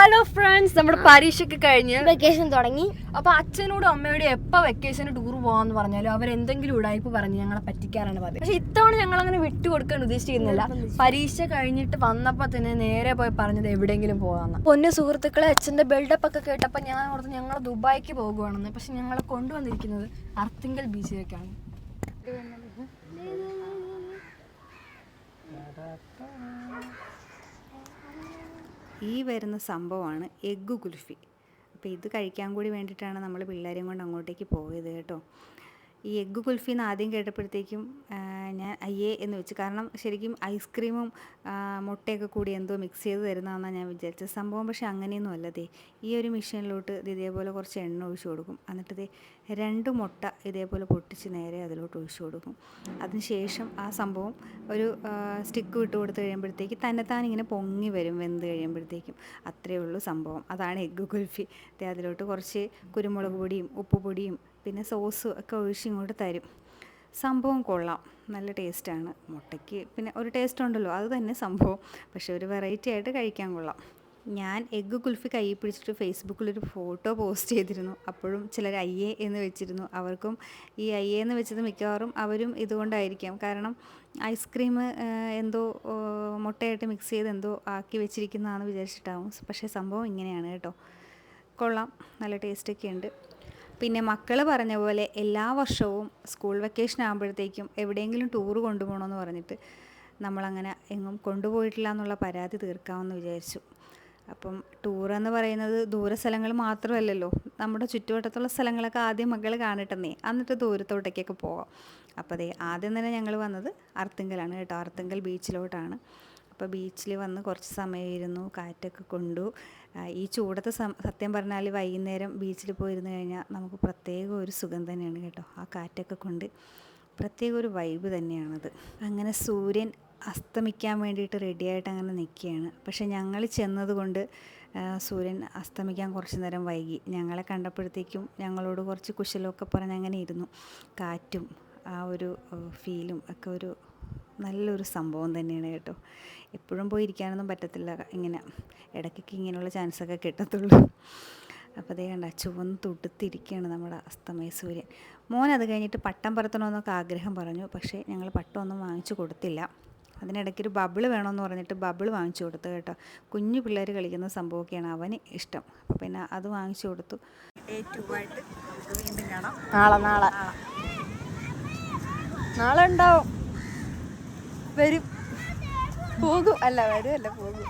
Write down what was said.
Hello friends, നമ്മുടെ പരീക്ഷയ്ക്ക് കഴിഞ്ഞ് വെക്കേഷൻ തുടങ്ങി. അപ്പൊ അച്ഛനോടും അമ്മയോടും എപ്പോ വെക്കേഷന് ടൂർ പോകാന്ന് പറഞ്ഞാലും അവരെന്തെങ്കിലും ഉടായ്പ പറഞ്ഞ് ഞങ്ങളെ പറ്റിക്കാറാണ് പതിവ്. പക്ഷെ ഇത്തവണ ഞങ്ങൾ അങ്ങനെ വിട്ടുകൊടുക്കാൻ ഉദ്ദേശിക്കുന്നില്ല. പരീക്ഷ കഴിഞ്ഞിട്ട് വന്നപ്പോ തന്നെ നേരെ പോയി പറഞ്ഞത് എവിടെയെങ്കിലും പോകാന്ന്. പൊന്നു സുഹൃത്തുക്കളെ, അച്ഛന്റെ ബിൽഡപ്പ് ഒക്കെ കേട്ടപ്പോ ഞാൻ ഓർത്ത് ഞങ്ങൾ ദുബായിക്ക് പോകുവാണെന്ന്. പക്ഷെ ഞങ്ങളെ കൊണ്ടുവന്നിരിക്കുന്നത് അർത്തിങ്കൽ ബീച്ചിലേക്കാണ്. ഈ വരുന്ന സംഭവമാണ് എഗ്ഗ് കുൽഫി. അപ്പോൾ ഇത് കഴിക്കാൻ കൂടി വേണ്ടിയിട്ടാണ് നമ്മൾ പിള്ളേരെയും കൊണ്ട് അങ്ങോട്ടേക്ക് പോയത് കേട്ടോ. ഈ എഗ്ഗ് കുൽഫി എന്ന് ആദ്യം കേട്ടപ്പോഴത്തേക്കും ഞാൻ അയ്യേ എന്ന് വെച്ചു. കാരണം ശരിക്കും ഐസ്ക്രീമും മുട്ടയൊക്കെ കൂടി എന്തോ മിക്സ് ചെയ്ത് തരുന്നതെന്നാണ് ഞാൻ വിചാരിച്ചത്. സംഭവം പക്ഷേ അങ്ങനെയൊന്നും അല്ലതേ. ഈ ഒരു മെഷീനിലോട്ട് ഇതേപോലെ കുറച്ച് എണ്ണ ഒഴിച്ചു കൊടുക്കും. എന്നിട്ട് 2 മുട്ട ഇതേപോലെ പൊട്ടിച്ച് നേരെ അതിലോട്ട് ഒഴിച്ചു കൊടുക്കും. അതിനുശേഷം ആ സംഭവം ഒരു സ്റ്റിക്ക് വിട്ട് കൊടുത്ത് കഴിയുമ്പോഴത്തേക്ക് തന്നെത്താൻ ഇങ്ങനെ പൊങ്ങി വരും വെന്ത് കഴിയുമ്പോഴത്തേക്കും. അത്രയേ ഉള്ളൂ സംഭവം. അതാണ് എഗ്ഗ് കുൽഫി. അതിലോട്ട് കുറച്ച് കുരുമുളക് പൊടിയും ഉപ്പുപൊടിയും പിന്നെ സോസും ഒക്കെ ഒഴിച്ച് ഇങ്ങോട്ട് തരും. സംഭവം കൊള്ളാം, നല്ല ടേസ്റ്റാണ്. മുട്ടയ്ക്ക് പിന്നെ ഒരു ടേസ്റ്റ് ഉണ്ടല്ലോ, അത് തന്നെ സംഭവം. പക്ഷേ ഒരു വെറൈറ്റി ആയിട്ട് കഴിക്കാൻ കൊള്ളാം. ഞാൻ എഗ്ഗ് കുൽഫി കയ്യിൽ പിടിച്ചിട്ട് ഫേസ്ബുക്കിലൊരു ഫോട്ടോ പോസ്റ്റ് ചെയ്തിരുന്നു. അപ്പോഴും ചിലർ അയ്യേ എന്ന് വെച്ചിരുന്നു. അവർക്കും ഈ അയ്യേ എന്ന് വെച്ചത് മിക്കവാറും അവരും ഇതുകൊണ്ടായിരിക്കാം. കാരണം ഐസ്ക്രീം എന്തോ മുട്ടയായിട്ട് മിക്സ് ചെയ്ത് എന്തോ ആക്കി വെച്ചിരിക്കുന്നതാണെന്ന് വിചാരിച്ചിട്ടാവും. പക്ഷേ സംഭവം ഇങ്ങനെയാണ് കേട്ടോ. കൊള്ളാം, നല്ല ടേസ്റ്റൊക്കെ ഉണ്ട്. പിന്നെ മക്കൾ പറഞ്ഞ പോലെ എല്ലാ വർഷവും സ്കൂൾ വെക്കേഷൻ ആകുമ്പോഴത്തേക്കും എവിടെയെങ്കിലും ടൂറ് കൊണ്ടുപോകണമെന്ന് പറഞ്ഞിട്ട് നമ്മളങ്ങനെ എങ്ങും കൊണ്ടുപോയിട്ടില്ല എന്നുള്ള പരാതി തീർക്കാമെന്ന് വിചാരിച്ചു. അപ്പം ടൂറെന്ന് പറയുന്നത് ദൂര സ്ഥലങ്ങൾ മാത്രമല്ലല്ലോ, നമ്മുടെ ചുറ്റുവട്ടത്തുള്ള സ്ഥലങ്ങളൊക്കെ ആദ്യം മക്കൾ കാണട്ടെന്നേ, എന്നിട്ട് ദൂരത്തോട്ടേക്കൊക്കെ പോകാം. അപ്പോൾ ആദ്യം തന്നെ ഞങ്ങൾ വന്നത് അർത്തിങ്കലാണ് കേട്ടോ. അർത്തിങ്കൽ ബീച്ചിലോട്ടാണ്. അപ്പോൾ ബീച്ചിൽ വന്ന് കുറച്ച് സമയം ഇരുന്നു, കാറ്റൊക്കെ കൊണ്ടു. ഈ ചൂടത്ത് സത്യം പറഞ്ഞാൽ വൈകുന്നേരം ബീച്ചിൽ പോയിരുന്നു കഴിഞ്ഞാൽ നമുക്ക് പ്രത്യേക ഒരു സുഖം തന്നെയാണ് കേട്ടോ. ആ കാറ്റൊക്കെ കൊണ്ട് പ്രത്യേക ഒരു വൈബ് തന്നെയാണത്. അങ്ങനെ സൂര്യൻ അസ്തമിക്കാൻ വേണ്ടിയിട്ട് റെഡിയായിട്ട് അങ്ങനെ നിൽക്കുകയാണ്. പക്ഷേ ഞങ്ങൾ ചെന്നതുകൊണ്ട് സൂര്യൻ അസ്തമിക്കാൻ കുറച്ച് നേരം വൈകി. ഞങ്ങളെ കണ്ടപ്പോഴത്തേക്കും ഞങ്ങളോട് കുറച്ച് കുശലമൊക്കെ പറഞ്ഞ് അങ്ങനെ ഇരുന്നു. കാറ്റും ആ ഒരു ഫീലും ഒക്കെ ഒരു നല്ലൊരു സംഭവം തന്നെയാണ് കേട്ടോ. എപ്പോഴും പോയി ഇരിക്കാനൊന്നും പറ്റത്തില്ല, ഇങ്ങനെ ഇടയ്ക്കൊക്കെ ഇങ്ങനെയുള്ള ചാൻസൊക്കെ കിട്ടത്തുള്ളൂ. അപ്പോൾ കണ്ട ചുവന്ന് തുടുത്തിരിക്കുകയാണ് നമ്മുടെ അസ്തമയ സൂര്യൻ. അത് കഴിഞ്ഞിട്ട് പട്ടം പറത്തണമെന്നൊക്കെ ആഗ്രഹം പറഞ്ഞു. പക്ഷേ ഞങ്ങൾ പട്ടമൊന്നും വാങ്ങിച്ചു കൊടുത്തില്ല. അതിനിടയ്ക്കൊരു ബബിൾ വേണമെന്ന് പറഞ്ഞിട്ട് ബബിൾ വാങ്ങിച്ചു കൊടുത്തു കേട്ടോ. കുഞ്ഞു പിള്ളേർ കളിക്കുന്ന സംഭവമൊക്കെയാണ് അവന് ഇഷ്ടം. അപ്പോൾ പിന്നെ അത് വാങ്ങിച്ചു കൊടുത്തു. Day 2 ആയിട്ട് നമുക്ക് വീണ്ടും കാണാം. നാളെ ഉണ്ടാവും. വരും പോകും അല്ല പോകും.